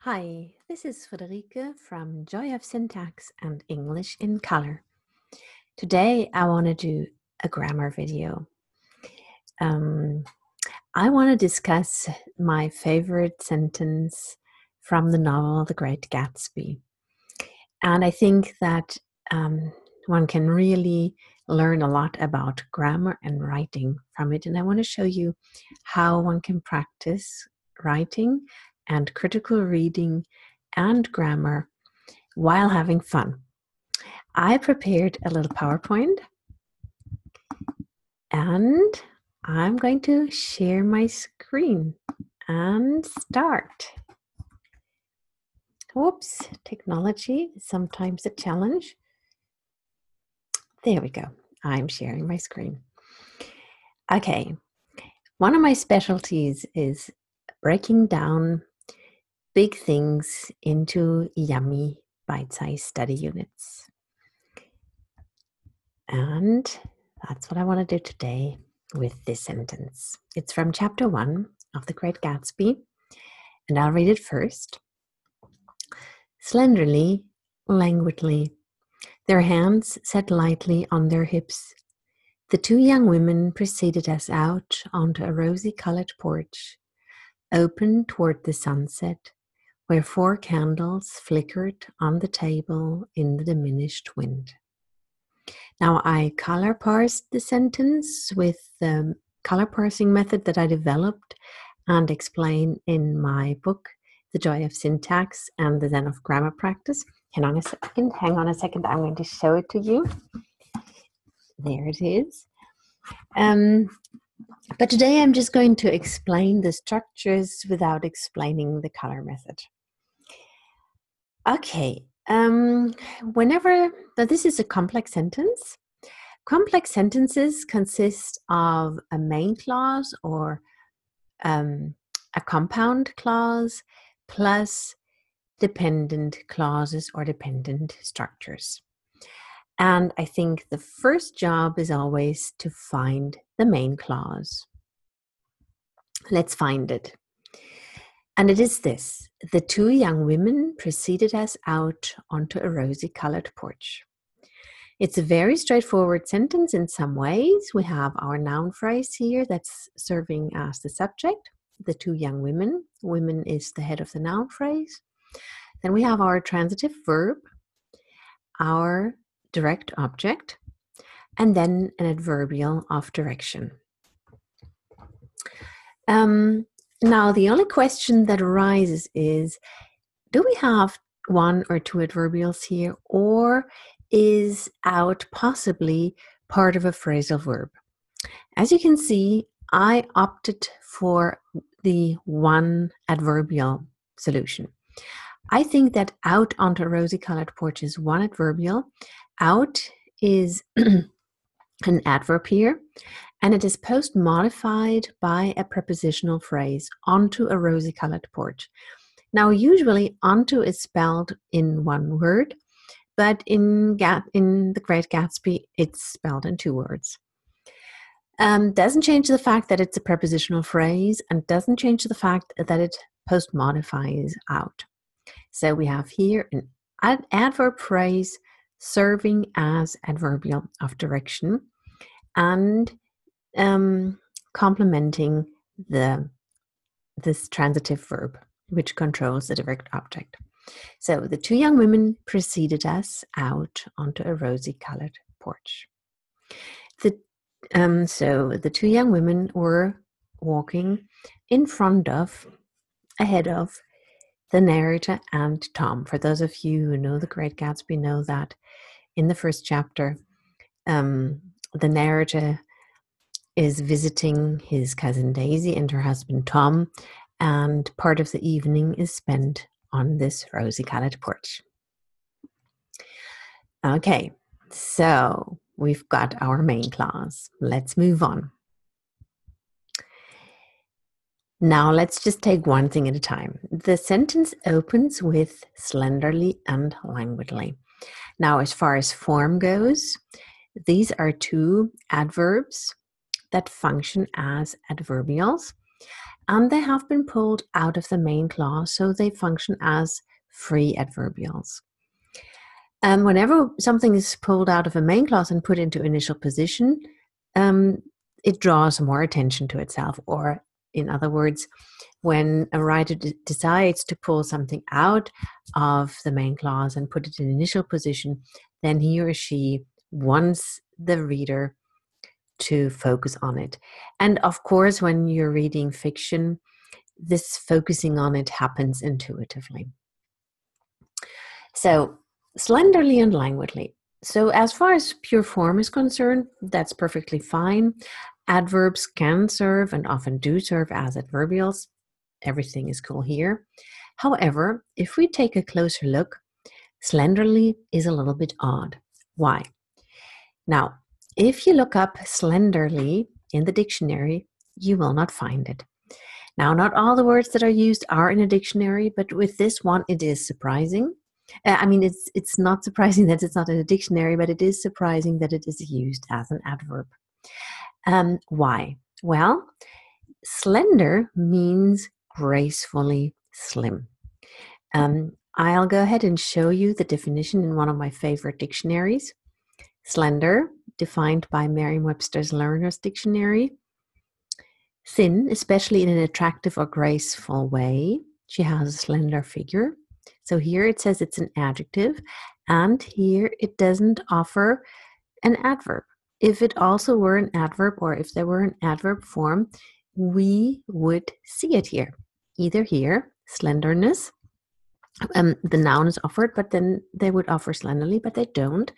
Hi, this is Friederike from Joy of Syntax and English in Color. Today I want to do a grammar video. I want to discuss my favorite sentence from the novel The Great Gatsby. And I think that one can really learn a lot about grammar and writing from it. And I want to show you how one can practice writing and critical reading and grammar while having fun. I prepared a little PowerPoint and I'm going to share my screen and start. Whoops, technology is sometimes a challenge. There we go. I'm sharing my screen. Okay, one of my specialties is breaking down big things into yummy bite-sized study units. And that's what I want to do today with this sentence. It's from chapter 1 of The Great Gatsby, and I'll read it first. Slenderly, languidly, their hands set lightly on their hips, the two young women preceded us out onto a rosy-colored porch, open toward the sunset, where 4 candles flickered on the table in the diminished wind. Now, I color parsed the sentence with the color parsing method that I developed and explain in my book, The Joy of Syntax and the Zen of Grammar Practice. Hang on a second, I'm going to show it to you. There it is. But today I'm just going to explain the structures without explaining the color method. Okay, this is a complex sentence. Complex sentences consist of a main clause or a compound clause plus dependent clauses or dependent structures. And I think the first job is always to find the main clause. Let's find it. And it is this: the two young women preceded us out onto a rosy-colored porch. It's a very straightforward sentence in some ways. We have our noun phrase here that's serving as the subject, the two young women. Women is the head of the noun phrase. Then we have our transitive verb, our direct object, and then an adverbial of direction. Now, the only question that arises is, do we have 1 or 2 adverbials here, or is out possibly part of a phrasal verb? As you can see, I opted for the 1 adverbial solution. I think that out onto a rosy-colored porch is 1 adverbial. Out is an adverb here, and it is post-modified by a prepositional phrase, onto a rosy-colored porch. Now, usually onto is spelled in 1 word, but in The Great Gatsby, it's spelled in 2 words. Doesn't change the fact that it's a prepositional phrase, and doesn't change the fact that it post-modifies out. So we have here an adverb phrase serving as adverbial of direction and complementing this transitive verb, which controls the direct object. So the two young women preceded us out onto a rosy-colored porch. So the two young women were walking ahead of the narrator and Tom. For those of you who know The Great Gatsby know that in the first chapter, the narrator is visiting his cousin Daisy and her husband Tom, and part of the evening is spent on this rosy-colored porch. Okay, so we've got our main clause. Let's move on. Now let's just take one thing at a time. The sentence opens with slenderly and languidly. Now, as far as form goes, these are 2 adverbs that function as adverbials. and they have been pulled out of the main clause, so they function as free adverbials. And whenever something is pulled out of a main clause and put into initial position, it draws more attention to itself. Or, in other words, when a writer decides to pull something out of the main clause and put it in initial position, then he or she wants the reader to focus on it. And of course, when you're reading fiction, this focusing on it happens intuitively. So, slenderly and languidly. So as far as pure form is concerned, that's perfectly fine. Adverbs can serve and often do serve as adverbials. Everything is cool here. However, if we take a closer look, slenderly is a little bit odd. Why? Now, if you look up slenderly in the dictionary, you will not find it. Now, not all the words that are used are in a dictionary, but with this one, it is surprising. It's not surprising that it's not in a dictionary, but it is surprising that it is used as an adverb. Why? Well, slender means gracefully slim. I'll go ahead and show you the definition in one of my favorite dictionaries. Slender, defined by Merriam-Webster's Learner's Dictionary. Thin, especially in an attractive or graceful way. She has a slender figure. So here it says it's an adjective, and here it doesn't offer an adverb. If it also were an adverb, or if there were an adverb form, we would see it here. Either here, slenderness, the noun is offered, but then they would offer slenderly, but they don't.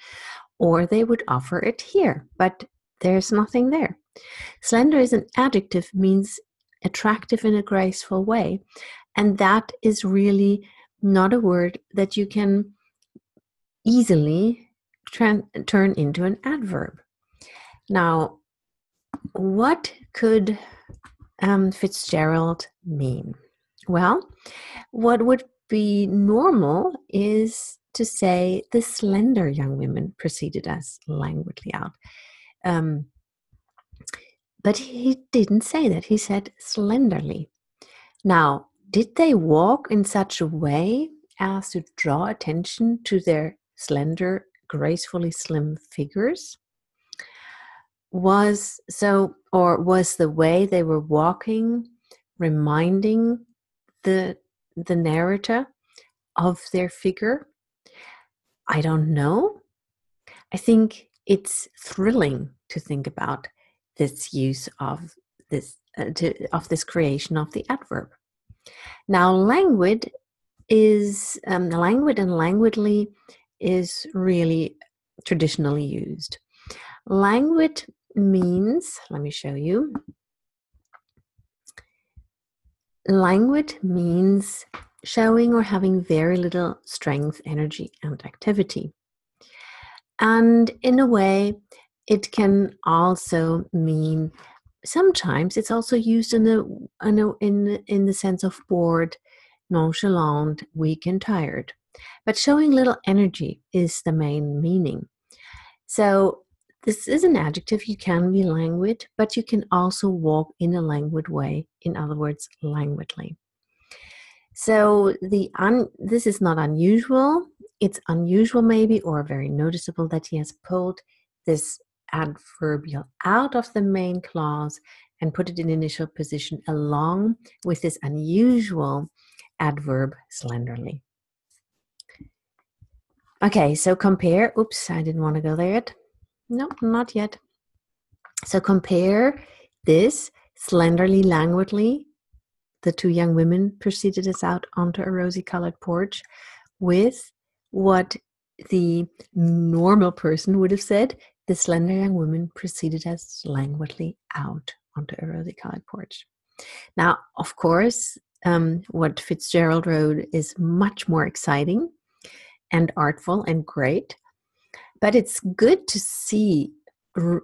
Or they would offer it here, but there's nothing there. Slender is an adjective, means attractive in a graceful way, and that is really not a word that you can easily turn into an adverb. Now, what could Fitzgerald mean? Well, what would be normal is to say the slender young women proceeded as languidly out. But he didn't say that. He said slenderly. Now, did they walk in such a way as to draw attention to their slender, gracefully slim figures? Was the way they were walking reminding the narrator of their figure? I don't know. I think it's thrilling to think about this use of this creation of the adverb. Now, languid and languidly is really traditionally used. Languid means, let me show you. Languid means showing or having very little strength, energy, and activity. And in a way, it can also mean, sometimes it's also used in the sense of bored, nonchalant, weak, and tired. But showing little energy is the main meaning. So this is an adjective. You can be languid, but you can also walk in a languid way. In other words, languidly. So this is not unusual. It's unusual maybe, or very noticeable, that he has pulled this adverbial out of the main clause and put it in initial position along with this unusual adverb slenderly. Okay, so compare. Oops, I didn't want to go there yet. No, not yet. So compare this slenderly, languidly. The two young women proceeded us out onto a rosy-colored porch with what the normal person would have said. The slender young woman proceeded us languidly out onto a rosy-colored porch. Now, of course, what Fitzgerald wrote is much more exciting and artful and great, but it's good to see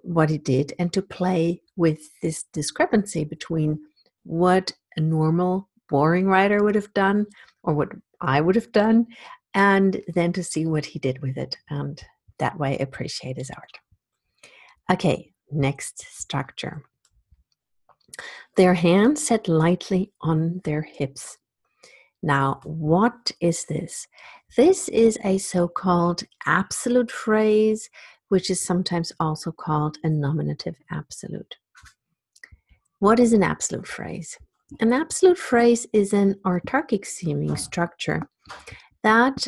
what he did and to play with this discrepancy between what a normal, boring writer would have done, or what I would have done, and then to see what he did with it, and that way appreciate his art. Okay, next structure. their hands set lightly on their hips. Now, what is this? This is a so-called absolute phrase, which is sometimes also called a nominative absolute. What is an absolute phrase? An absolute phrase is an autarkic-seeming structure that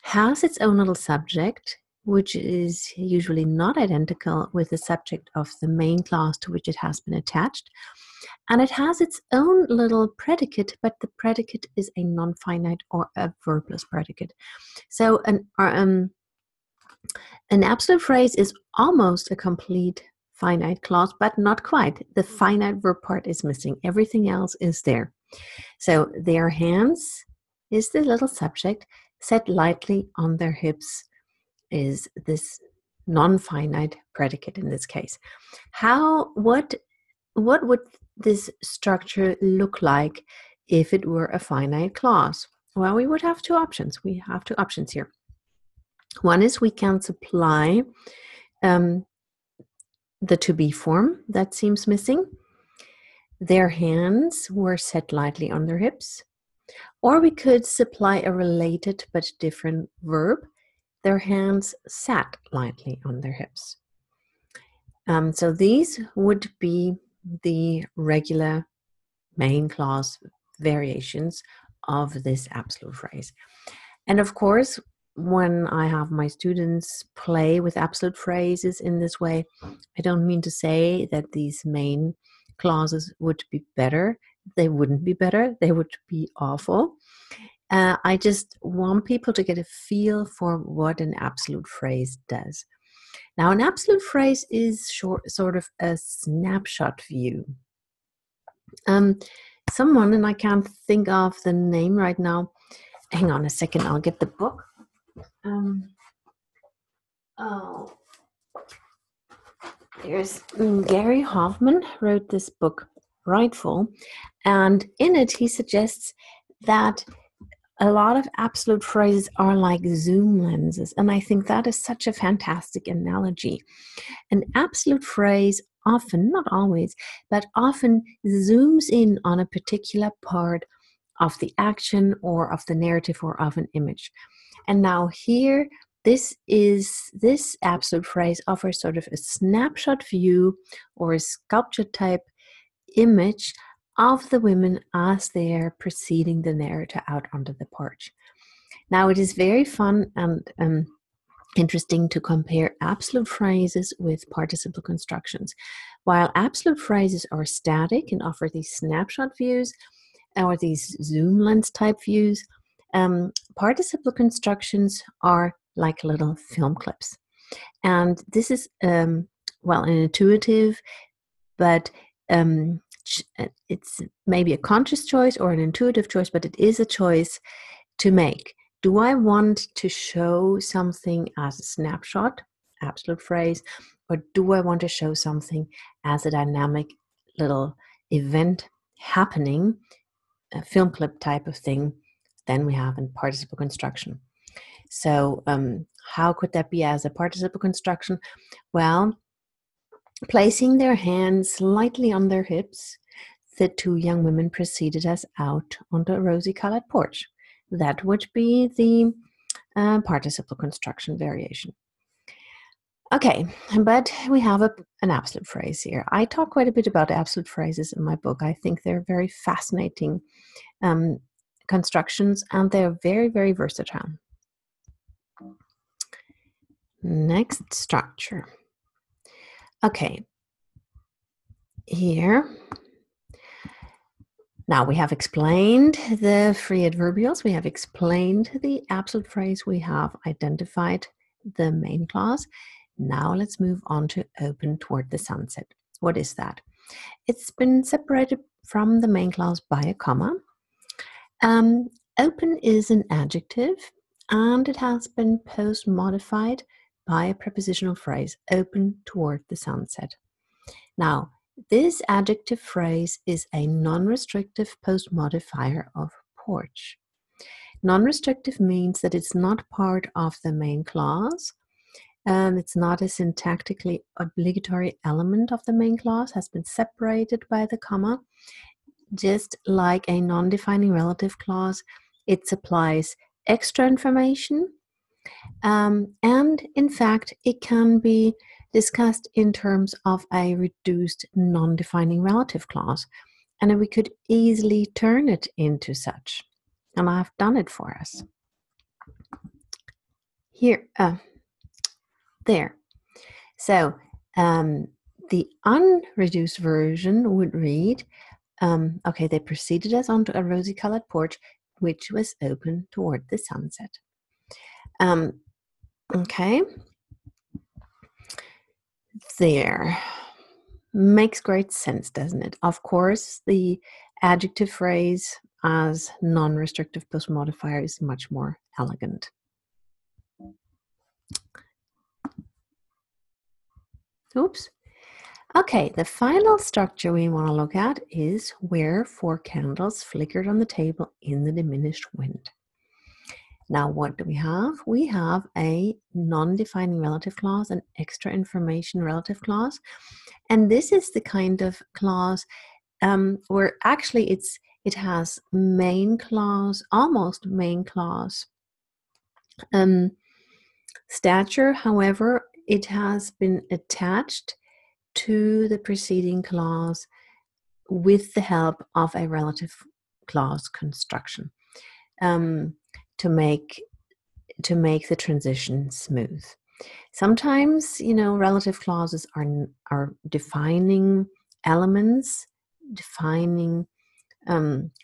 has its own little subject, which is usually not identical with the subject of the main clause to which it has been attached. And it has its own little predicate, but the predicate is a non-finite or a verbless predicate. So an absolute phrase is almost a complete finite clause, but not quite. The finite verb part is missing. Everything else is there. So their hands is the little subject, set lightly on their hips is this non-finite predicate in this case. What would this structure look like if it were a finite clause? Well, we would have two options. We have two options here. One is we can supply the to be form that seems missing. Their hands were set lightly on their hips. Or we could supply a related but different verb. Their hands sat lightly on their hips. So these would be the regular main clause variations of this absolute phrase. And of course, when I have my students play with absolute phrases in this way, I don't mean to say that these main clauses would be better. They wouldn't be better. They would be awful. I just want people to get a feel for what an absolute phrase does. Now, an absolute phrase is sort of a snapshot view. Someone, and I can't think of the name right now. Hang on a second, I'll get the book. There's Gary Hoffman wrote this book, Rightful, and in it he suggests that a lot of absolute phrases are like zoom lenses, and I think that is such a fantastic analogy. An absolute phrase often, not always, but often zooms in on a particular part of the action or of the narrative or of an image. And now here, this absolute phrase offers sort of a snapshot view or a sculpture type image of the women as they are preceding the narrator out onto the porch. Now, it is very fun and interesting to compare absolute phrases with participle constructions. While absolute phrases are static and offer these snapshot views or these zoom lens type views, participle constructions are like little film clips. And this is, an intuitive, but it's maybe a conscious choice or an intuitive choice, but it is a choice to make. Do I want to show something as a snapshot, absolute phrase, or do I want to show something as a dynamic little event happening, a film clip type of thing? Then we have a participle construction. So how could that be as a participle construction? Well, placing their hands lightly on their hips, the two young women preceded us out on the rosy-colored porch. That would be the participle construction variation. Okay, but we have an absolute phrase here. I talk quite a bit about absolute phrases in my book. I think they're very fascinating constructions, and they're very, very versatile. Next structure. Okay, here. Now we have explained the free adverbials, we have explained the absolute phrase, we have identified the main clause. Now let's move on to open toward the sunset. What is that? It's been separated from the main clause by a comma. Open is an adjective, and it has been post-modified by a prepositional phrase, open toward the sunset. Now, this adjective phrase is a non-restrictive post-modifier of porch. Non-restrictive means that it's not part of the main clause. It's not a syntactically obligatory element of the main clause, has been separated by the comma. Just like a non-defining relative clause, it supplies extra information. And in fact, it can be discussed in terms of a reduced non-defining relative clause. And we could easily turn it into such. And I've done it for us. Here, there. So the unreduced version would read, okay, they preceded us onto a rosy-colored porch, which was open toward the sunset. Okay. There. Makes great sense, doesn't it? Of course, the adjective phrase as non-restrictive post-modifier is much more elegant. Oops. Okay, the final structure we want to look at is where 4 candles flickered on the table in the diminished wind. Now, what do we have? We have a non-defining relative clause, an extra information relative clause. And this is the kind of clause where actually it has main clause, almost main clause stature. However, it has been attached to the preceding clause with the help of a relative clause construction to make the transition smooth. Sometimes, relative clauses are defining elements, defining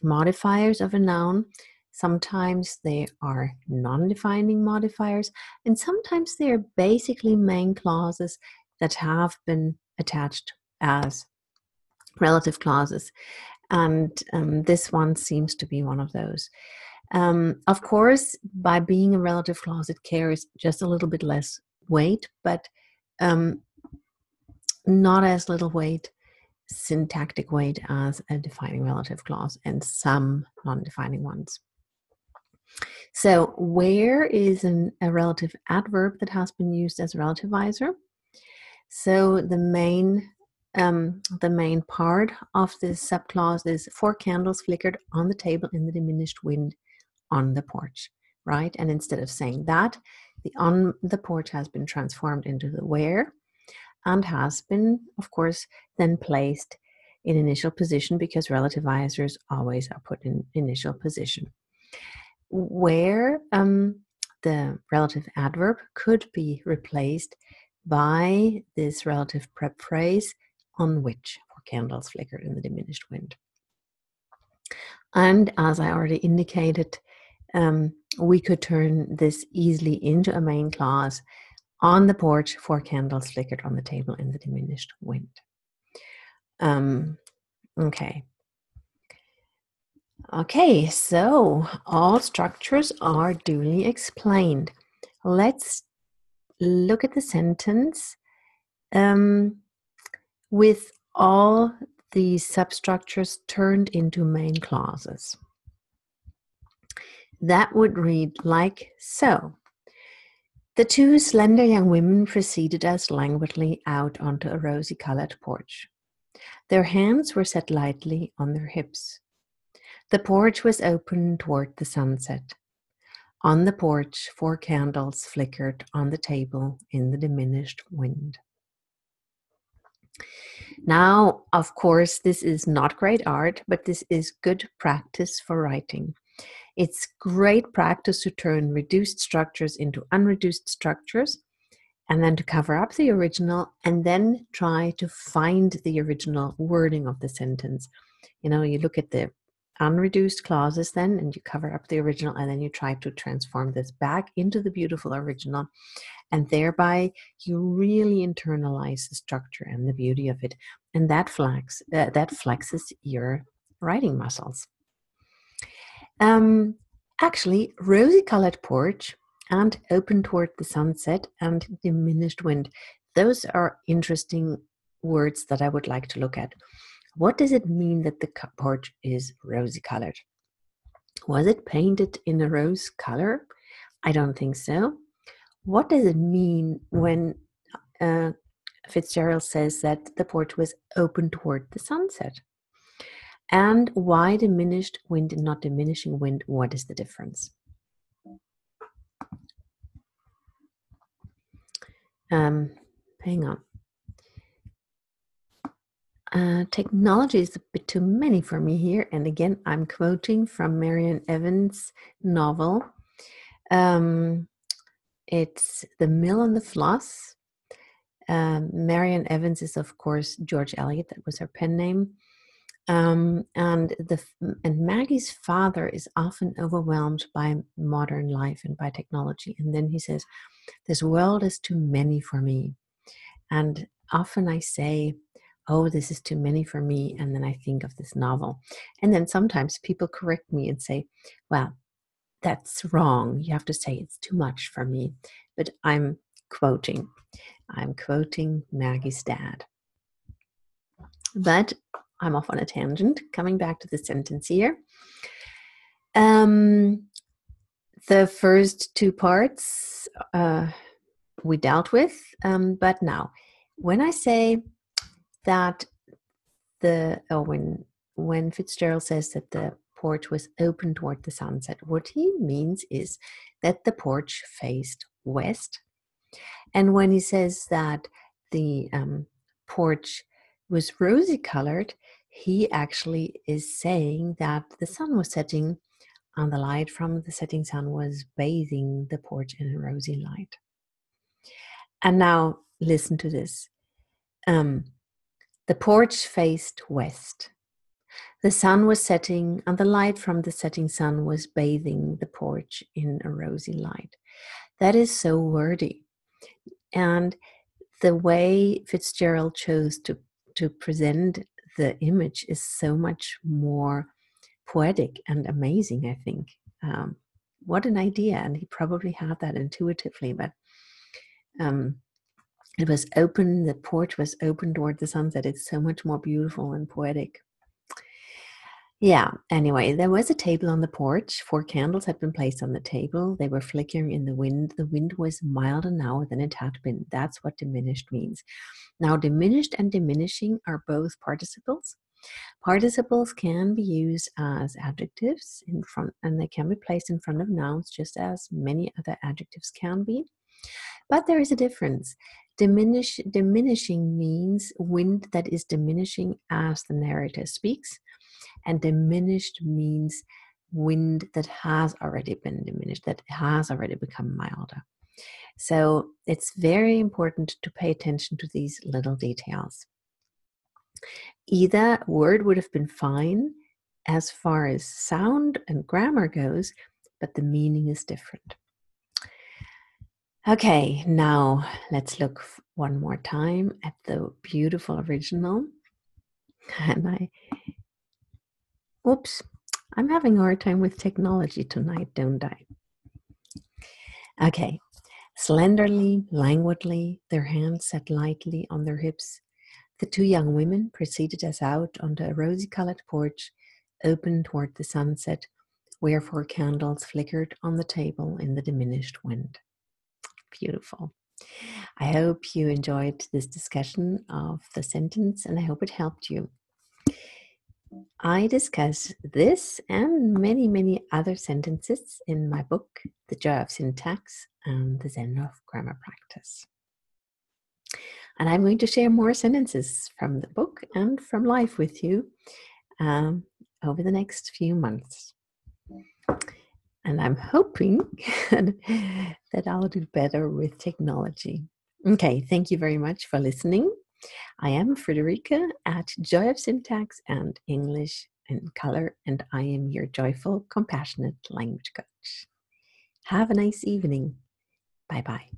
modifiers of a noun. Sometimes they are non-defining modifiers, and sometimes they are basically main clauses that have been attached as relative clauses. And this one seems to be one of those. Of course, by being a relative clause, it carries just a little bit less weight, but not as little weight, syntactic weight, as a defining relative clause and some non-defining ones. So where is a relative adverb that has been used as relativizer? So the main part of this subclause is 4 candles flickered on the table in the diminished wind on the porch, right? And instead of saying that, the on the porch has been transformed into the where and has been, of course, then placed in initial position, because relativizers always are put in initial position. Where the relative adverb could be replaced by this relative prep phrase, on which 4 candles flickered in the diminished wind. And as I already indicated, we could turn this easily into a main clause. On the porch, 4 candles flickered on the table in the diminished wind. Okay, so all structures are duly explained. Let's look at the sentence with all the substructures turned into main clauses. That would read like so. The 2 slender young women preceded us languidly out onto a rosy-colored porch. Their hands were set lightly on their hips. The porch was open toward the sunset. On the porch, 4 candles flickered on the table in the diminished wind. Now, of course, this is not great art, but this is good practice for writing. It's great practice to turn reduced structures into unreduced structures, and then to cover up the original, and then try to find the original wording of the sentence. You look at the unreduced clauses then, and you cover up the original, and then you try to transform this back into the beautiful original, and thereby you really internalize the structure and the beauty of it, and that flexes your writing muscles. Actually, rosy-colored porch and open toward the sunset and diminished wind, those are interesting words that I would like to look at. What does it mean that the porch is rosy-colored? Was it painted in a rose color? I don't think so. what does it mean when Fitzgerald says that the porch was open toward the sunset? And why diminished wind and not diminishing wind? What is the difference? Hang on. Technology is a bit too many for me here. And again, I'm quoting from Marian Evans' novel. It's The Mill and the Floss. Marian Evans is, of course, George Eliot. That was her pen name. And Maggie's father is often overwhelmed by modern life and by technology. And then he says, "This world is too many for me." And often I say, "Oh, this is too many for me." And then I think of this novel. And then sometimes people correct me and say, "Well, that's wrong. You have to say it's too much for me." But I'm quoting Maggie's dad. But I'm off on a tangent. Coming back to the sentence here. The first two parts we dealt with, but now, when I say that when Fitzgerald says that the porch was open toward the sunset, what he means is that the porch faced west. And when he says that the porch was rosy colored, he actually is saying that the sun was setting, and the light from the setting sun was bathing the porch in a rosy light. And now listen to this. The porch faced west. The sun was setting, and the light from the setting sun was bathing the porch in a rosy light. That is so wordy. And the way Fitzgerald chose to present the image is so much more poetic and amazing, I think. What an idea. And he probably had that intuitively, but it was open, the porch was open toward the sunset. It's so much more beautiful and poetic. Yeah, anyway, there was a table on the porch. 4 candles had been placed on the table. They were flickering in the wind. The wind was milder now than it had been. That's what diminished means. Now, diminished and diminishing are both participles. Participles can be used as adjectives in front, and they can be placed in front of nouns, just as many other adjectives can be. But there is a difference. Diminishing means wind that is diminishing as the narrator speaks, and diminished means wind that has already been diminished, that has already become milder. So it's very important to pay attention to these little details. Either word would have been fine as far as sound and grammar goes, but the meaning is different. Okay, now let's look one more time at the beautiful original. And I'm having a hard time with technology tonight, don't I? Okay, slenderly, languidly, their hands set lightly on their hips, the 2 young women preceded us out onto a rosy-colored porch, open toward the sunset, where 4 candles flickered on the table in the diminished wind. Beautiful. I hope you enjoyed this discussion of the sentence, and I hope it helped you. I discuss this and many, many other sentences in my book, The Joy of Syntax and the Zen of Grammar Practice. And I'm going to share more sentences from the book and from life with you over the next few months. And I'm hoping that I'll do better with technology. Okay, thank you very much for listening. I am Frederica at Joy of Syntax and English in Color, and I am your joyful, compassionate language coach. Have a nice evening. Bye-bye.